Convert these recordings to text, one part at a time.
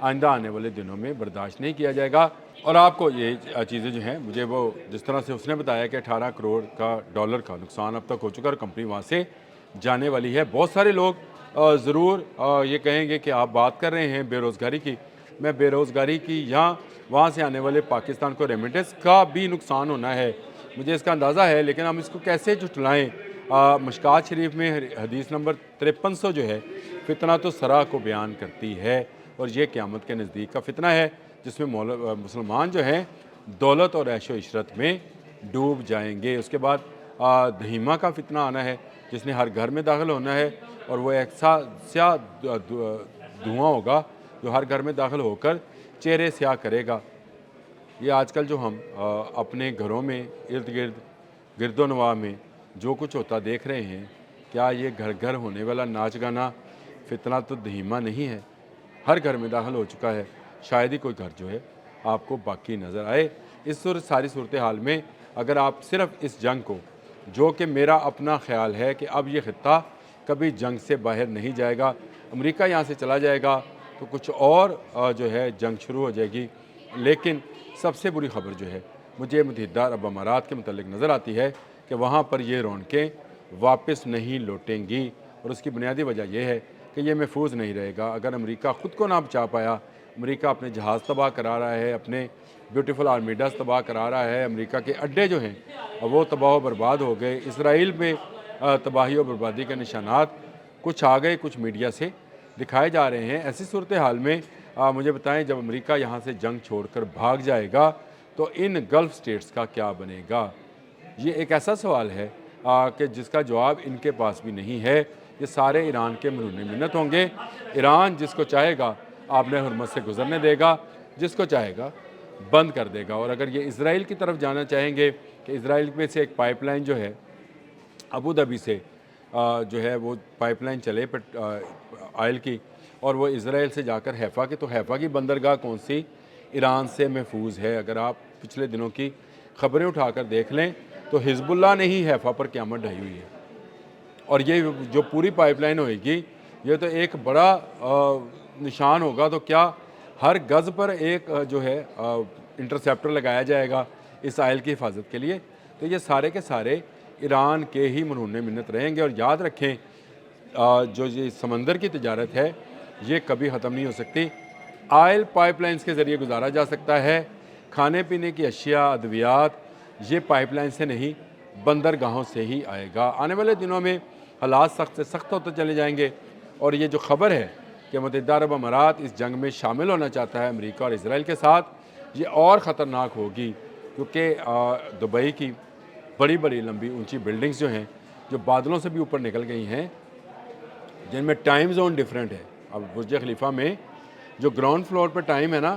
آئندہ آنے والے دنوں میں برداشت نہیں کیا جائے گا۔ اور آپ کو یہ چیزیں جو ہیں مجھے وہ جس طرح سے اس نے بتایا کہ 18 کروڑ کا ڈالر کا نقصان اب تک ہو چکا اور کمپنی وہاں سے جانے والی ہے۔ بہت سارے لوگ ضرور یہ کہیں گے کہ آپ بات کر رہے ہیں بے روزگاری کی، میں بے روزگاری کی یا وہاں سے آنے والے پاکستان کو ریمیٹنس کا بھی نقصان ہونا ہے، مجھے اس کا اندازہ ہے، لیکن ہم اس کو کیسے جھٹلائیں؟ مشکات شریف میں حدیث نمبر 5300 جو ہے فتنہ تو سرا کو بیان کرتی ہے، اور یہ قیامت کے نزدیک کا فتنہ ہے جس میں مسلمان جو ہیں دولت اور عیش و عشرت میں ڈوب جائیں گے۔ اس کے بعد دہیمہ کا فتنہ آنا ہے جس نے ہر گھر میں داخل ہونا ہے، اور وہ ایک سیاہ دھواں ہوگا جو ہر گھر میں داخل ہو کر چہرے سیاہ کرے گا۔ یہ آج کل جو ہم اپنے گھروں میں ارد گرد گرد و نواح میں جو کچھ ہوتا دیکھ رہے ہیں، کیا یہ گھر گھر ہونے والا ناچ گانا فتنہ تو دہیمہ نہیں ہے؟ ہر گھر میں داخل ہو چکا ہے، شاید ہی کوئی گھر جو ہے آپ کو باقی نظر آئے۔ اس ساری صورتحال میں اگر آپ صرف اس جنگ کو، جو کہ میرا اپنا خیال ہے کہ اب یہ خطہ کبھی جنگ سے باہر نہیں جائے گا، امریکہ یہاں سے چلا جائے گا تو کچھ اور جو ہے جنگ شروع ہو جائے گی۔ لیکن سب سے بری خبر جو ہے مجھے متحدہ عرب امارات کے متعلق نظر آتی ہے کہ وہاں پر یہ رونقیں واپس نہیں لوٹیں گی، اور اس کی بنیادی وجہ یہ ہے کہ یہ محفوظ نہیں رہے گا۔ اگر امریکہ خود کو نہ بچا پایا، امریکہ اپنے جہاز تباہ کرا رہا ہے، اپنے بیوٹیفل آرمیڈاز تباہ کرا رہا ہے، امریکہ کے اڈے جو ہیں وہ تباہ و برباد ہو گئے، اسرائیل میں تباہی و بربادی کے نشانات کچھ آ گئے، کچھ میڈیا سے دکھائے جا رہے ہیں۔ ایسی صورتحال میں مجھے بتائیں جب امریکہ یہاں سے جنگ چھوڑ کر بھاگ جائے گا تو ان گلف سٹیٹس کا کیا بنے گا؟ یہ ایک ایسا سوال ہے کہ جس کا جواب ان کے پاس بھی نہیں ہے۔ یہ سارے ایران کے مرہون منت ہوں گے۔ ایران جس کو چاہے گا آپ نے حرمت سے گزرنے دے گا، جس کو چاہے گا بند کر دے گا۔ اور اگر یہ اسرائیل کی طرف جانا چاہیں گے کہ اسرائیل میں سے ایک پائپ لائن جو ہے ابو دھابی سے جو ہے وہ پائپ لائن چلے آئل کی، اور وہ اسرائیل سے جا کر حیفا کی، تو حیفا کی بندرگاہ کون سی ایران سے محفوظ ہے؟ اگر آپ پچھلے دنوں کی خبریں اٹھا کر دیکھ لیں تو حزب اللہ نے ہی حیفا پر قیامت ڈھائی ہوئی ہے، اور یہ جو پوری پائپ لائن ہوئے گی یہ تو ایک بڑا نشان ہوگا۔ تو کیا ہر گز پر ایک جو ہے انٹرسیپٹر لگایا جائے گا اس آئل کی حفاظت کے لیے؟ تو یہ سارے کے سارے ایران کے ہی مرہون منت رہیں گے۔ اور یاد رکھیں جو یہ سمندر کی تجارت ہے یہ کبھی ختم نہیں ہو سکتی۔ آئل پائپ لائنز کے ذریعے گزارا جا سکتا ہے، کھانے پینے کی اشیاء، ادویات، یہ پائپ لائن سے نہیں بندرگاہوں سے ہی آئے گا۔ آنے والے دنوں میں حالات سخت سے سخت ہوتے چلے جائیں گے، اور یہ جو خبر ہے کہ متحدہ عرب امارات اس جنگ میں شامل ہونا چاہتا ہے امریکہ اور اسرائیل کے ساتھ، یہ اور خطرناک ہوگی، کیونکہ دبئی کی بڑی بڑی لمبی اونچی بلڈنگز جو ہیں جو بادلوں سے بھی اوپر نکل گئی ہیں، جن میں ٹائم زون ڈیفرنٹ ہے۔ اب برج خلیفہ میں جو گراؤنڈ فلور پہ ٹائم ہے نا،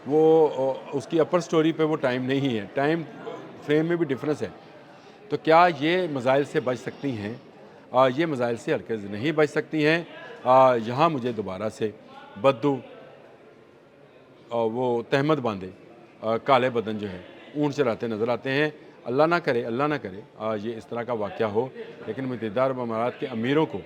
وہ اس کی اپر سٹوری پہ وہ ٹائم نہیں ہے، ٹائم فریم میں بھی ڈفرینس ہے۔ تو کیا یہ مسائل سے بچ سکتی ہیں؟ یہ مسائل سے ہرگز نہیں بچ سکتی ہیں۔ یہاں مجھے دوبارہ سے بدو وہ تہمت باندھے کالے بدن جو ہے اونٹ چلاتے نظر آتے ہیں۔ اللہ نہ کرے یہ اس طرح کا واقعہ ہو، لیکن متحدہ عرب امارات کے امیروں کو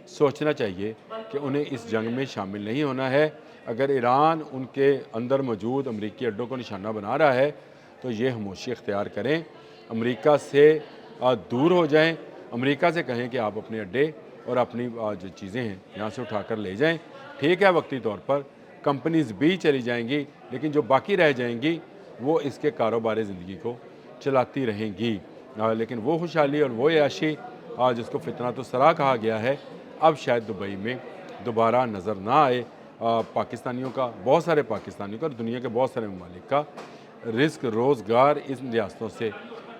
سوچنا چاہیے کہ انہیں اس جنگ میں شامل نہیں ہونا ہے۔ اگر ایران ان کے اندر موجود امریکی اڈوں کو نشانہ بنا رہا ہے تو یہ خاموشی اختیار کریں، امریکہ سے دور ہو جائیں، امریکہ سے کہیں کہ آپ اپنے اڈے اور اپنی جو چیزیں ہیں یہاں سے اٹھا کر لے جائیں۔ ٹھیک ہے، وقتی طور پر کمپنیز بھی چلی جائیں گی، لیکن جو باقی رہ جائیں گی وہ اس کے کاروبار زندگی کو چلاتی رہیں گی۔ لیکن وہ خوشحالی اور وہ عیاشی جس کو فتنہ تو سرا کہا گیا ہے، اب شاید دبئی میں دوبارہ نظر نہ آئے۔ پاکستانیوں کا، بہت سارے پاکستانیوں کا اور دنیا کے بہت سارے ممالک کا رزق روزگار ان ریاستوں سے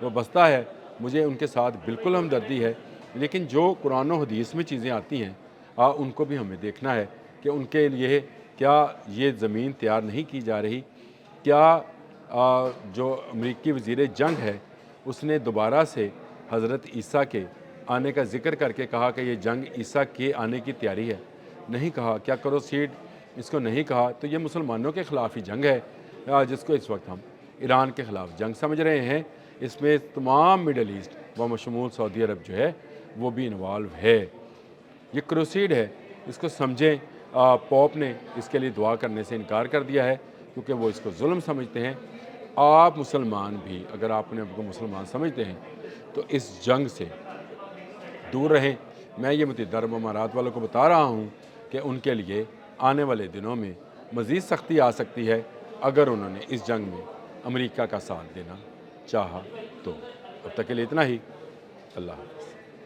وابستہ ہے۔ مجھے ان کے ساتھ بالکل ہمدردی ہے، لیکن جو قرآن و حدیث میں چیزیں آتی ہیں ان کو بھی ہمیں دیکھنا ہے کہ ان کے لیے کیا یہ زمین تیار نہیں کی جا رہی؟ کیا جو امریکی وزیر جنگ ہے اس نے دوبارہ سے حضرت عیسیٰ کے آنے کا ذکر کر کے کہا کہ یہ جنگ عیسیٰ کے آنے کی تیاری ہے؟ نہیں کہا۔ کیا کروسیڈ اس کو نہیں کہا؟ تو یہ مسلمانوں کے خلاف ہی جنگ ہے جس کو اس وقت ہم ایران کے خلاف جنگ سمجھ رہے ہیں۔ اس میں تمام مڈل ایسٹ و مشمول سعودی عرب جو ہے وہ بھی انوالو ہے۔ یہ کروسیڈ ہے، اس کو سمجھیں پوپ نے اس کے لیے دعا کرنے سے انکار کر دیا ہے کیونکہ وہ اس کو ظلم سمجھتے ہیں۔ آپ مسلمان بھی اگر آپ نے آپ کو مسلمان سمجھتے ہیں تو اس جنگ سے دور رہیں۔ میں یہ متحدہ عرب امارات والوں کو بتا رہا ہوں کہ ان کے لیے آنے والے دنوں میں مزید سختی آ سکتی ہے اگر انہوں نے اس جنگ میں امریکہ کا ساتھ دینا چاہا تو۔ اب تک کے لیے اتنا ہی۔ اللہ حافظ۔